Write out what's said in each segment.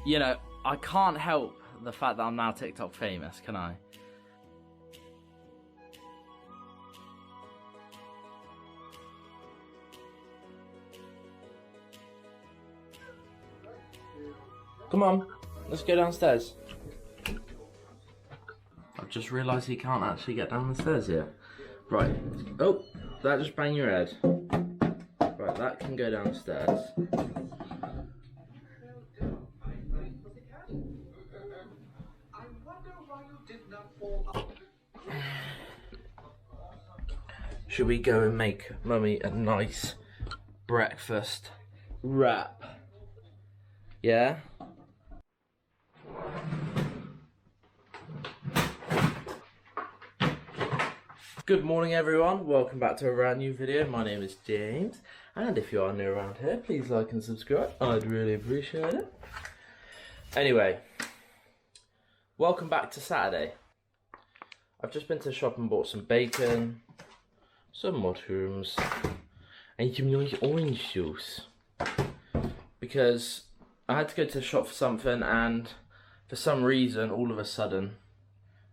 You know, I can't help the fact that I'm now TikTok famous, can I? Come on, let's go downstairs. I've just realised he can't actually get down the stairs yet. Right. Oh, that just banged your head. Right, that can go downstairs. Should we go and make Mummy a nice breakfast wrap? Yeah? Good morning everyone, welcome back to a brand new video. My name is James, and if you are new around here, please like and subscribe. I'd really appreciate it. Anyway, welcome back to Saturday. I've just been to the shop and bought some bacon, some mushrooms, and some nice orange juice. Because I had to go to the shop for something, and for some reason, all of a sudden,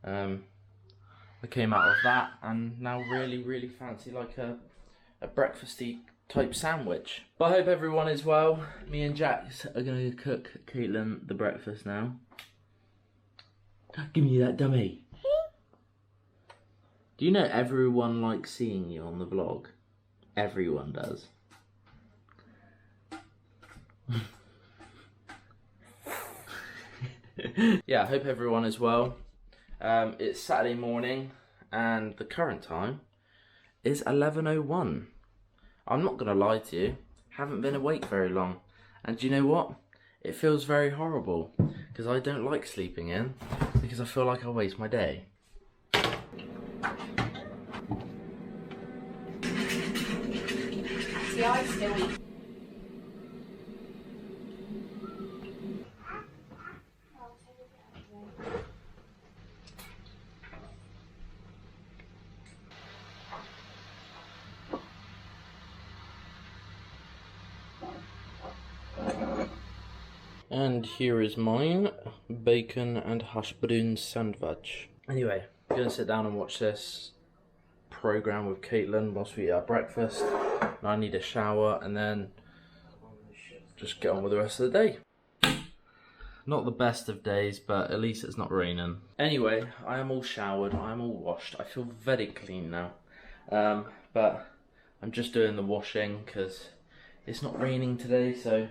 I came out of that and now really fancy like a breakfasty type sandwich. But I hope everyone is well. Me and Jax are going to cook Caitlin the breakfast now. Give me that dummy. Do you know everyone likes seeing you on the vlog? Everyone does. Yeah, I hope everyone is well. It's Saturday morning and the current time is 11:01. I'm not gonna lie to you, haven't been awake very long, and do you know what? It feels very horrible because I don't like sleeping in because I feel like I waste my day. See, I still eat. And here is mine, bacon and hash brown sandwich. Anyway, I'm gonna sit down and watch this program with Caitlin whilst we eat our breakfast. And I need a shower and then just get on with the rest of the day. Not the best of days, but at least it's not raining. Anyway, I am all showered, I am all washed. I feel very clean now. But I'm just doing the washing because it's not raining today, so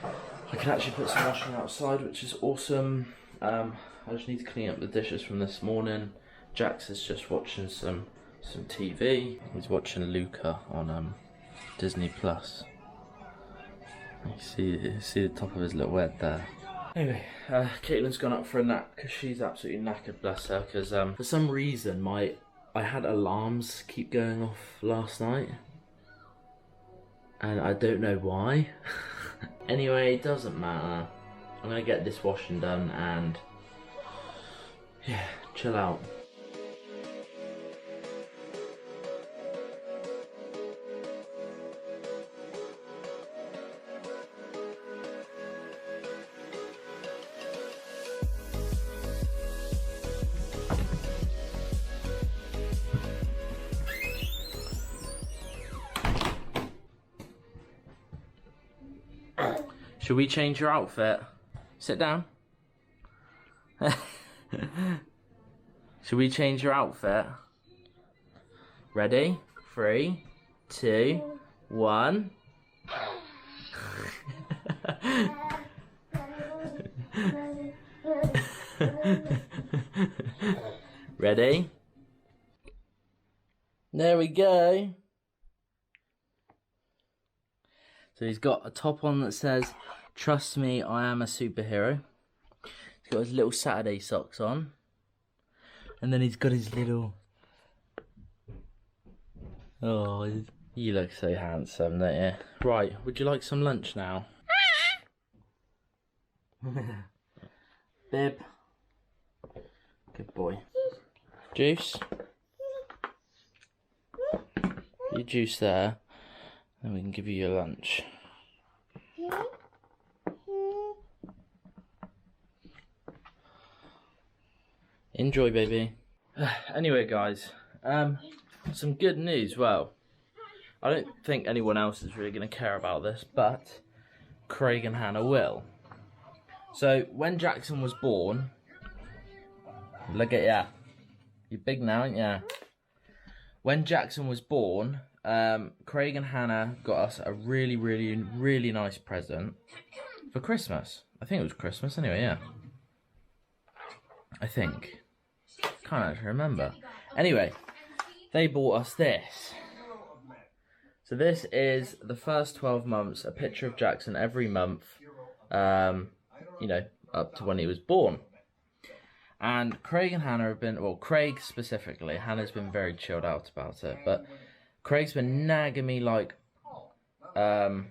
I can actually put some washing outside, which is awesome. I just need to clean up the dishes from this morning. Jax is just watching some TV. He's watching Luca on Disney Plus. You see the top of his little head there. Anyway, Caitlin's gone up for a nap because she's absolutely knackered, bless her. Because for some reason I had alarms keep going off last night, and I don't know why. Anyway, it doesn't matter. I'm gonna get this washing done and yeah, chill out. Should we change your outfit? Sit down. Should we change your outfit? Ready? 3, 2, 1. Ready? There we go. So he's got a top on that says, "Trust me, I am a superhero." He's got his little Saturday socks on. And then he's got his little... Oh, you look so handsome, don't you? Right, would you like some lunch now? Bib. Good boy. Juice? Your juice there. Then we can give you your lunch. Enjoy, baby. Anyway, guys, some good news. Well, I don't think anyone else is really going to care about this, but Craig and Hannah will. So, when Jackson was born, look at ya. You're big now, aren't ya? When Jackson was born, Craig and Hannah got us a really, really, really nice present for Christmas. I think it was Christmas anyway, yeah. I think. Can't actually remember. Anyway, they bought us this. So this is the first 12 months, a picture of Jackson every month, you know, up to when he was born. And Craig and Hannah have been, well, Craig specifically, Hannah's been very chilled out about it, but Craig's been nagging me like, to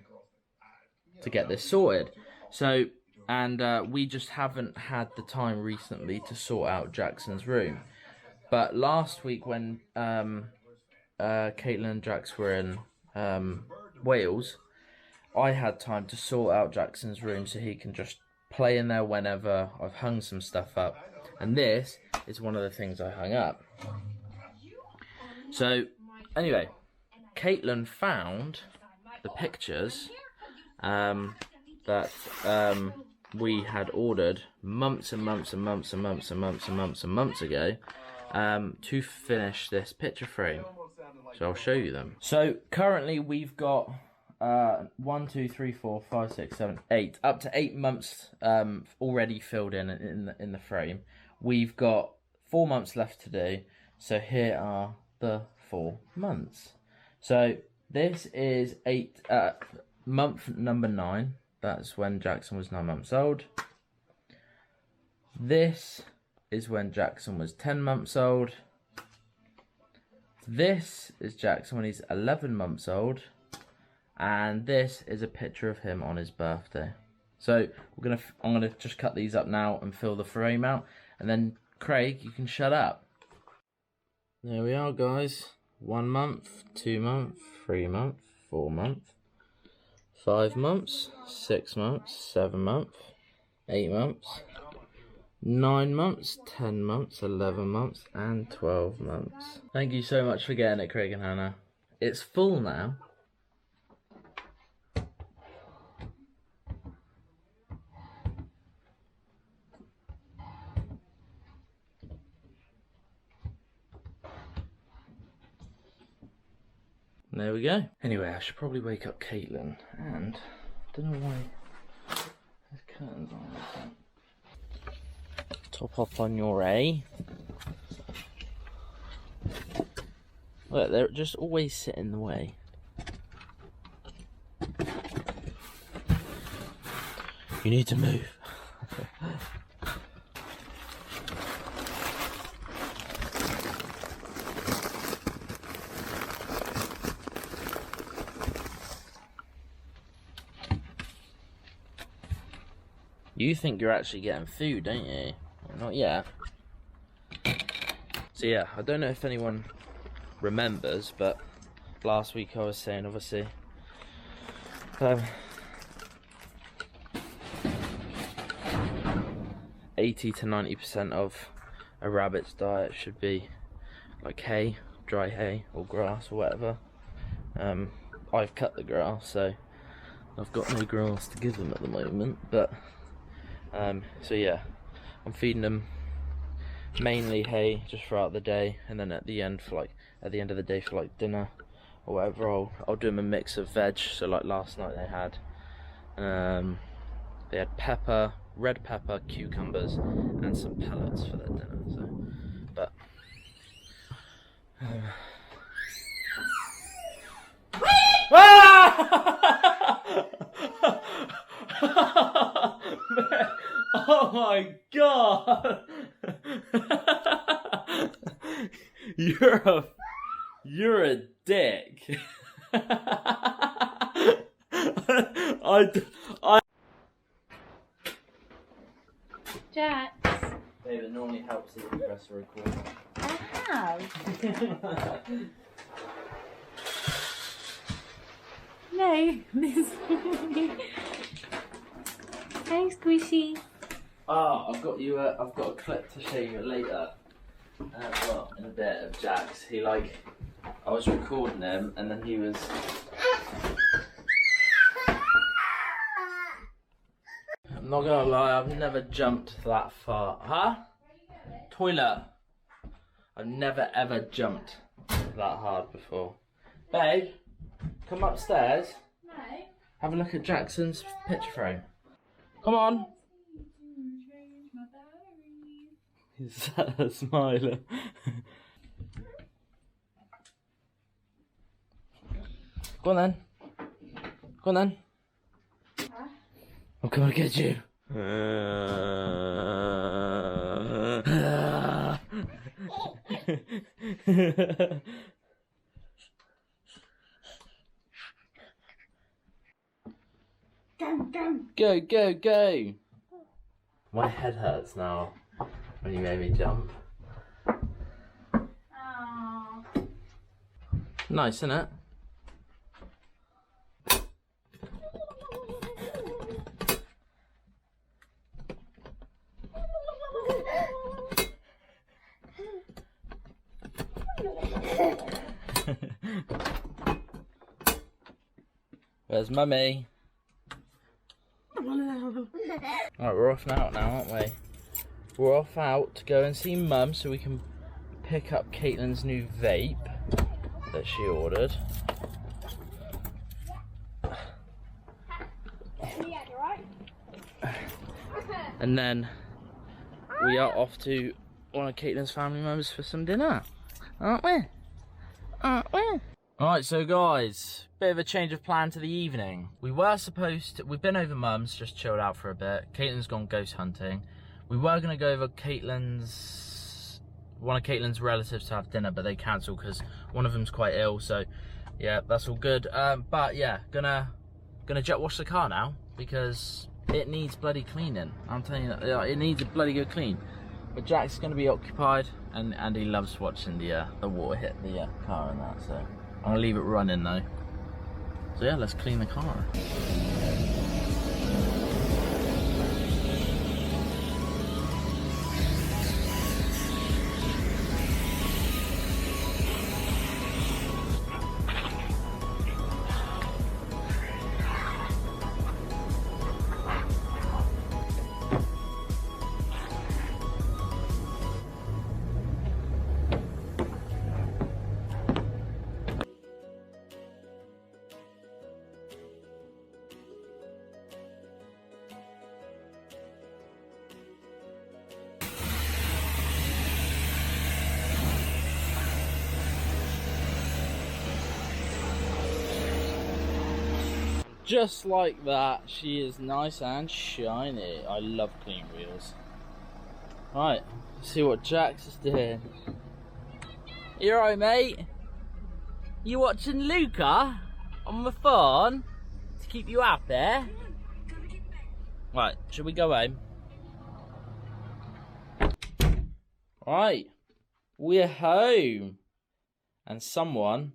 get this sorted. So, and we just haven't had the time recently to sort out Jackson's room. But last week when Caitlin and Jax were in Wales, I had time to sort out Jackson's room so he can just play in there whenever. I've hung some stuff up, and this is one of the things I hung up. So anyway, Caitlin found the pictures that we had ordered months and months and months and months and months and months and months ago to finish this picture frame. So I'll show you them. So currently we've got 1, 2, 3, 4, 5, 6, 7, 8, up to 8 months already filled in the frame. We've got 4 months left to do. So here are the 4 months. So this is month number 9. That's when Jackson was 9 months old. This is when Jackson was 10 months old. This is Jackson when he's 11 months old. And this is a picture of him on his birthday. So I'm gonna just cut these up now and fill the frame out. And then Craig, you can shut up. There we are, guys. 1 month, 2 months, 3 months, 4 months, 5 months, 6 months, 7 months, 8 months, 9 months, 10 months, 11 months, and 12 months. Thank you so much for getting it, Craig and Hannah. It's full now. There we go. Anyway, I should probably wake up Caitlin, and I don't know why there's curtains on this. Top off on your A. Look, they just always sit in the way. You need to move. You think you're actually getting food, don't you? Not yet. So yeah, I don't know if anyone remembers, but last week I was saying, obviously, 80 to 90% of a rabbit's diet should be like hay, dry hay or grass or whatever. I've cut the grass, so I've got no grass to give them at the moment, but so yeah, I'm feeding them mainly hay just throughout the day, and then at the end of the day for like dinner or whatever, I'll do them a mix of veg. So like last night they had pepper, red pepper, cucumbers, and some pellets for their dinner. So, but oh my god! You're a dick. Jax. David normally helps if you press record. I have. No, this. Thanks, Squishy. Ah, I've got a clip to show you later. Well, in a bit of Jax, I was recording him and then he was... I'm not gonna lie, I've never jumped that far. Huh? Toilet. I've never ever jumped that hard before. Babe, come upstairs. No. Have a look at Jackson's picture frame. Come on. Is that a smiler? Go on then. Go on then. Huh? I'm coming to get you. Go, go, go. My head hurts now when you made me jump. Oh. Nice, isn't it? Where's Mummy? Alright, we're off now, aren't we? We're off out to go and see Mum so we can pick up Caitlin's new vape that she ordered. And then we are off to one of Caitlin's family members for some dinner, aren't we? Aren't we? Alright, so guys, bit of a change of plan to the evening. We've been over Mum's, just chilled out for a bit. Caitlin's gone ghost hunting. We were going to go over one of Caitlin's relatives to have dinner, but they cancelled because one of them's quite ill, so yeah, that's all good. But yeah, gonna jet wash the car now because it needs bloody cleaning. I'm telling you, it needs a bloody good clean. But Jack's gonna be occupied, and he loves watching the water hit the car and that, so I'm gonna leave it running though. So yeah, let's clean the car. Just like that, she is nice and shiny. I love clean wheels. Right, let's see what Jax is doing. You alright, mate? You watching Luca on the phone to keep you happy? Right, should we go home? Right, we're home. And someone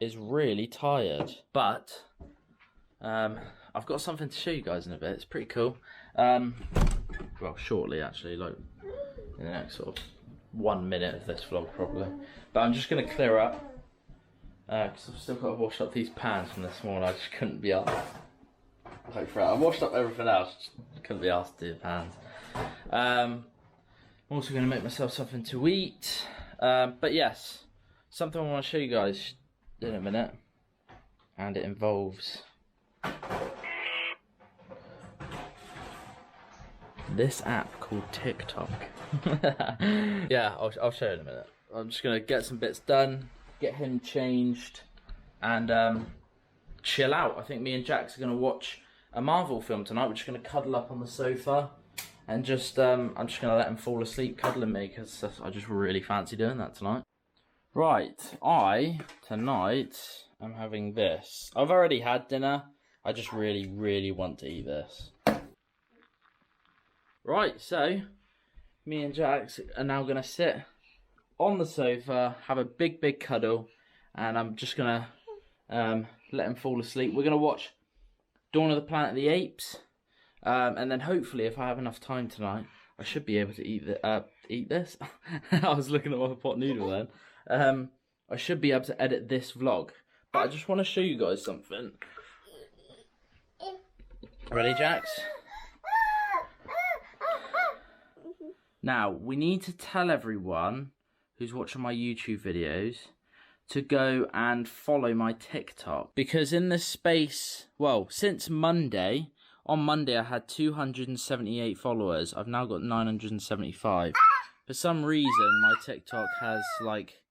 is really tired. But I've got something to show you guys in a bit. It's pretty cool. Well, shortly actually, like in the next sort of 1 minute of this vlog probably. But I'm just gonna clear up because I've still got to wash up these pans from this morning. I just couldn't be asked. I washed up everything else, just couldn't be asked to do the pans. I'm also gonna make myself something to eat. But yes, something I want to show you guys in a minute, and it involves this app called TikTok. Yeah, I'll show you in a minute. I'm just gonna get some bits done, get him changed, and chill out. I think me and Jax are gonna watch a Marvel film tonight. We're just gonna cuddle up on the sofa and just I'm just gonna let him fall asleep cuddling me because I just really fancy doing that tonight. Right, tonight I'm having this. I've already had dinner. I just really want to eat this. Right, so me and Jax are now gonna sit on the sofa, have a big cuddle, and I'm just gonna let him fall asleep. We're gonna watch Dawn of the Planet of the Apes, and then hopefully, if I have enough time tonight, I should be able to eat this. I was looking at my pot noodle then. I should be able to edit this vlog, but I just want to show you guys something. Ready, Jax? Now, we need to tell everyone who's watching my YouTube videos to go and follow my TikTok. Because in the space, well, since Monday, on Monday I had 278 followers. I've now got 975. For some reason, my TikTok has, like,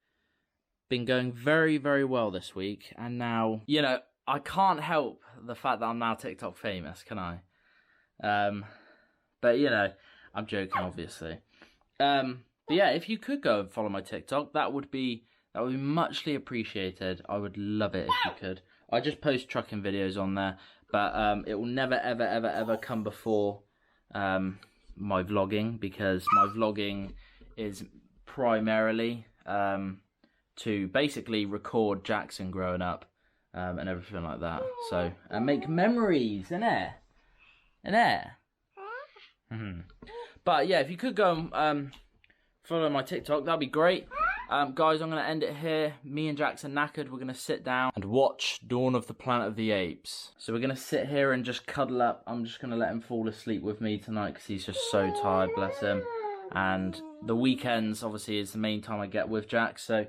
been going very, very well this week. And now, you know, I can't help the fact that I'm now TikTok famous, can I? But, you know, I'm joking, obviously. But yeah, if you could go and follow my TikTok, that would be muchly appreciated. I would love it if you could. I just post trucking videos on there, but it will never, ever, ever, ever come before my vlogging, because my vlogging is primarily to basically record Jackson growing up and everything like that. So, and make memories, innit? But yeah, if you could go and follow my TikTok, that'd be great. Guys, I'm going to end it here. Me and Jackson knackered. We're going to sit down and watch Dawn of the Planet of the Apes. So we're going to sit here and just cuddle up. I'm just going to let him fall asleep with me tonight because he's just so tired, bless him. And the weekends, obviously, is the main time I get with Jack. So,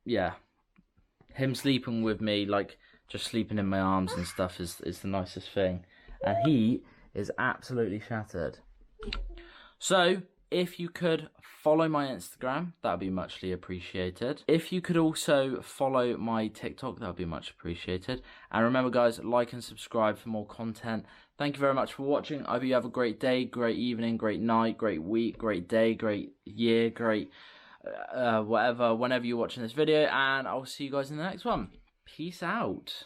yeah, him sleeping with me, like just sleeping in my arms and stuff is the nicest thing. And he is absolutely shattered. So, if you could follow my Instagram, that would be muchly appreciated. If you could also follow my TikTok, that would be much appreciated. And remember, guys, like and subscribe for more content. Thank you very much for watching. I hope you have a great day, great evening, great night, great week, great day, great year, great whatever, whenever you're watching this video. And I'll see you guys in the next one. Peace out.